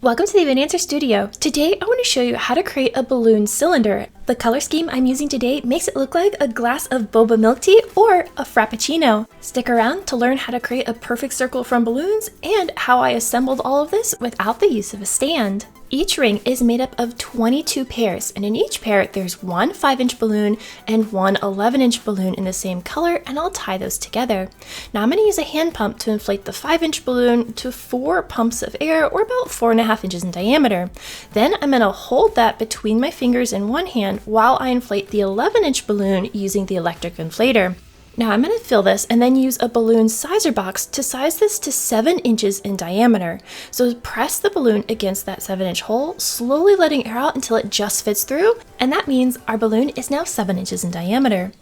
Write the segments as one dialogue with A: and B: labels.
A: Welcome to the Even Answer Studio. Today I want to show you how to create a balloon cylinder. The color scheme I'm using today makes it look like a glass of boba milk tea or a frappuccino. Stick around to learn how to create a perfect circle from balloons and how I assembled all of this without the use of a stand. Each ring is made up of 22 pairs, and in each pair there's one 5-inch balloon and one 11-inch balloon in the same color, and I'll tie those together. Now I'm going to use a hand pump to inflate the 5-inch balloon to 4 pumps of air, or about 4.5 inches in diameter. Then I'm going to hold that between my fingers in one hand while I inflate the 11-inch balloon using the electric inflator. Now I'm going to fill this and then use a balloon sizer box to size this to 7 inches in diameter. So press the balloon against that 7-inch hole, slowly letting air out until it just fits through, and that means our balloon is now 7 inches in diameter.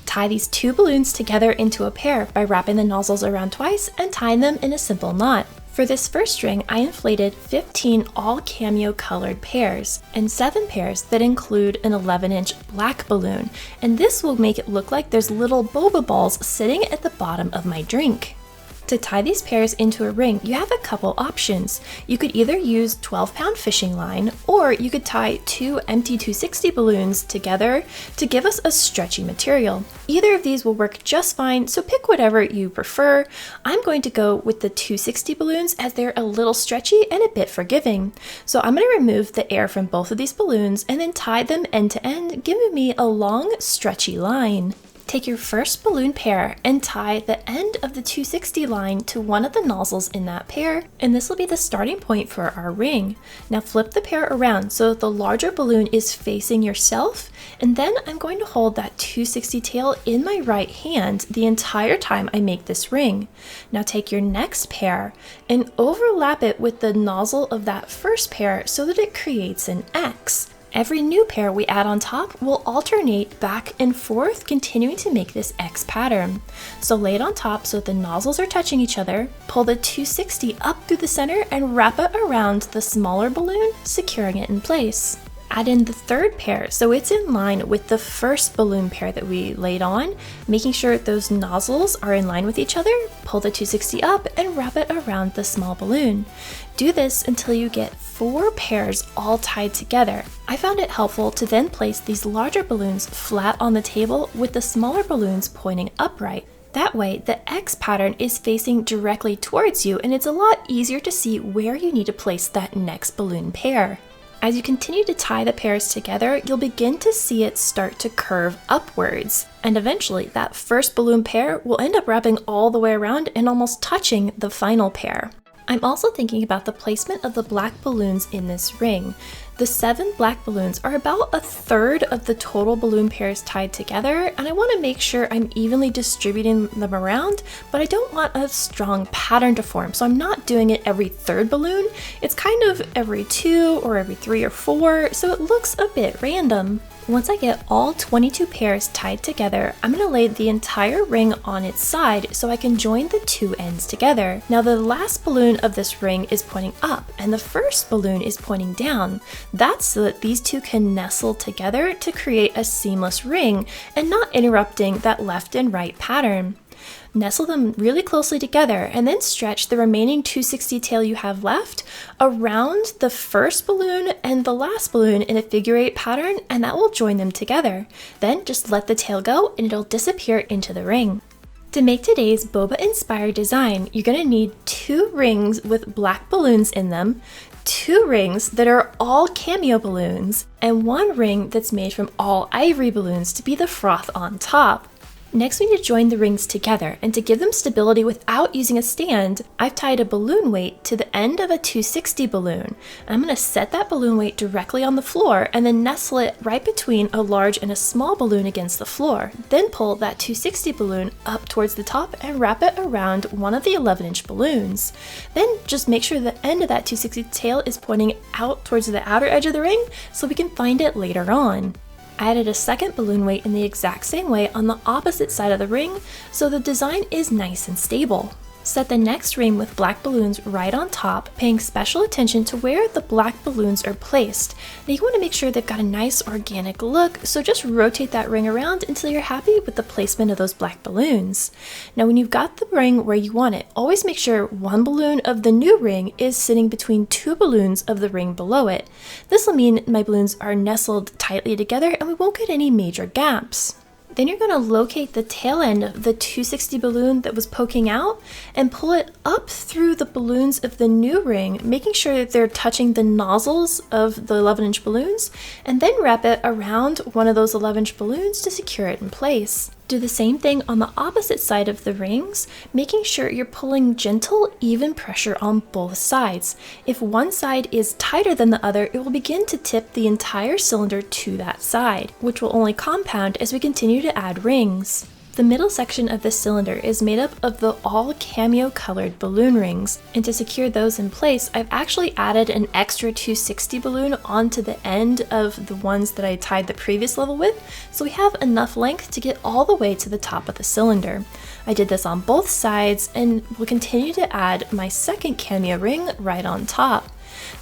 A: Tie these two balloons together into a pair by wrapping the nozzles around twice and tying them in a simple knot. For this first ring, I inflated 15 all cameo colored pairs and 7 pairs that include an 11-inch black balloon, and this will make it look like there's little boba balls sitting at the bottom of my drink. To tie these pairs into a ring, you have a couple options. You could either use 12-pound fishing line, or you could tie 2 empty 260 balloons together to give us a stretchy material. Either of these will work just fine, so pick whatever you prefer. I'm going to go with the 260 balloons as they're a little stretchy and a bit forgiving. So I'm going to remove the air from both of these balloons and then tie them end to end, giving me a long, stretchy line. Take your first balloon pair and tie the end of the 260 line to one of the nozzles in that pair, and this will be the starting point for our ring. Now flip the pair around so that the larger balloon is facing yourself, and then I'm going to hold that 260 tail in my right hand the entire time I make this ring. Now take your next pair and overlap it with the nozzle of that first pair so that it creates an X. Every new pair we add on top will alternate back and forth, continuing to make this X pattern. So lay it on top so the nozzles are touching each other, pull the 260 up through the center and wrap it around the smaller balloon, securing it in place. Add in the third pair so it's in line with the first balloon pair that we laid on, making sure those nozzles are in line with each other. Pull the 260 up and wrap it around the small balloon. Do this until you get 4 pairs all tied together. I found it helpful to then place these larger balloons flat on the table with the smaller balloons pointing upright. That way, the X pattern is facing directly towards you, and it's a lot easier to see where you need to place that next balloon pair. As you continue to tie the pairs together, you'll begin to see it start to curve upwards. And eventually, that first balloon pair will end up wrapping all the way around and almost touching the final pair. I'm also thinking about the placement of the black balloons in this ring. The 7 black balloons are about 1/3 of the total balloon pairs tied together, and I want to make sure I'm evenly distributing them around, but I don't want a strong pattern to form, so I'm not doing it every 3rd balloon. It's kind of every 2 or every 3 or 4, so it looks a bit random. Once I get all 22 pairs tied together, I'm going to lay the entire ring on its side so I can join the 2 ends together. Now the last balloon of this ring is pointing up and the first balloon is pointing down. That's so that these two can nestle together to create a seamless ring and not interrupting that left and right pattern. Nestle them really closely together and then stretch the remaining 260 tail you have left around the first balloon and the last balloon in a figure 8 pattern, and that will join them together. Then just let the tail go and it'll disappear into the ring. To make today's boba inspired design, you're going to need 2 rings with black balloons in them, 2 rings that are all cameo balloons, and 1 ring that's made from all ivory balloons to be the froth on top. Next, we need to join the rings together, and to give them stability without using a stand, I've tied a balloon weight to the end of a 260 balloon. I'm going to set that balloon weight directly on the floor and then nestle it right between a large and a small balloon against the floor. Then pull that 260 balloon up towards the top and wrap it around one of the 11-inch balloons. Then just make sure the end of that 260 tail is pointing out towards the outer edge of the ring so we can find it later on. I added a second balloon weight in the exact same way on the opposite side of the ring, so the design is nice and stable. Set the next ring with black balloons right on top, paying special attention to where the black balloons are placed. Now you want to make sure they've got a nice organic look, so just rotate that ring around until you're happy with the placement of those black balloons. Now when you've got the ring where you want it, always make sure one balloon of the new ring is sitting between two balloons of the ring below it. This will mean my balloons are nestled tightly together and we won't get any major gaps. Then you're going to locate the tail end of the 260 balloon that was poking out and pull it up through the balloons of the new ring, making sure that they're touching the nozzles of the 11-inch balloons, and then wrap it around one of those 11-inch balloons to secure it in place. Do the same thing on the opposite side of the rings, making sure you're pulling gentle, even pressure on both sides. If one side is tighter than the other, it will begin to tip the entire cylinder to that side, which will only compound as we continue to add rings. The middle section of the cylinder is made up of the all cameo colored balloon rings, and to secure those in place, I've actually added an extra 260 balloon onto the end of the ones that I tied the previous level with, so we have enough length to get all the way to the top of the cylinder. I did this on both sides and will continue to add my second cameo ring right on top.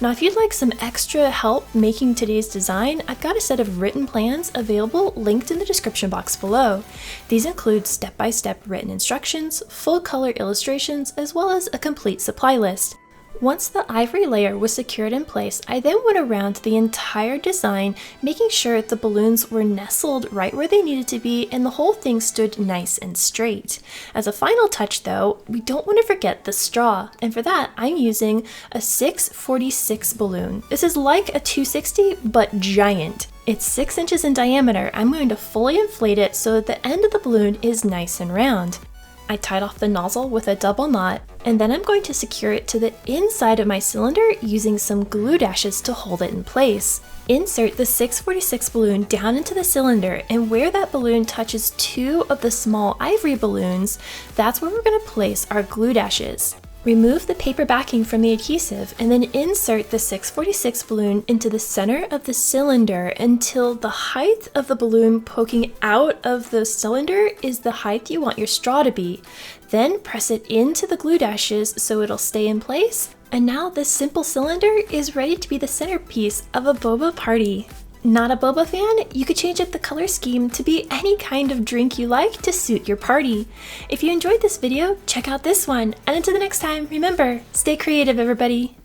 A: Now if you'd like some extra help making today's design, I've got a set of written plans available linked in the description box below. These include step-by-step written instructions, full color illustrations, as well as a complete supply list. Once the ivory layer was secured in place, I then went around the entire design, making sure the balloons were nestled right where they needed to be and the whole thing stood nice and straight. As a final touch though, we don't want to forget the straw, and for that I'm using a 646 balloon. This is like a 260 but giant. It's 6 inches in diameter. I'm going to fully inflate it so that the end of the balloon is nice and round. I tied off the nozzle with a double knot, and then I'm going to secure it to the inside of my cylinder using some glue dashes to hold it in place. Insert the 646 balloon down into the cylinder, and where that balloon touches two of the small ivory balloons, that's where we're going to place our glue dashes. Remove the paper backing from the adhesive and then insert the 646 balloon into the center of the cylinder until the height of the balloon poking out of the cylinder is the height you want your straw to be. Then press it into the glue dashes so it'll stay in place. And now this simple cylinder is ready to be the centerpiece of a boba party. Not a boba fan? You could change up the color scheme to be any kind of drink you like to suit your party. If you enjoyed this video, check out this one. And until the next time, remember, stay creative everybody.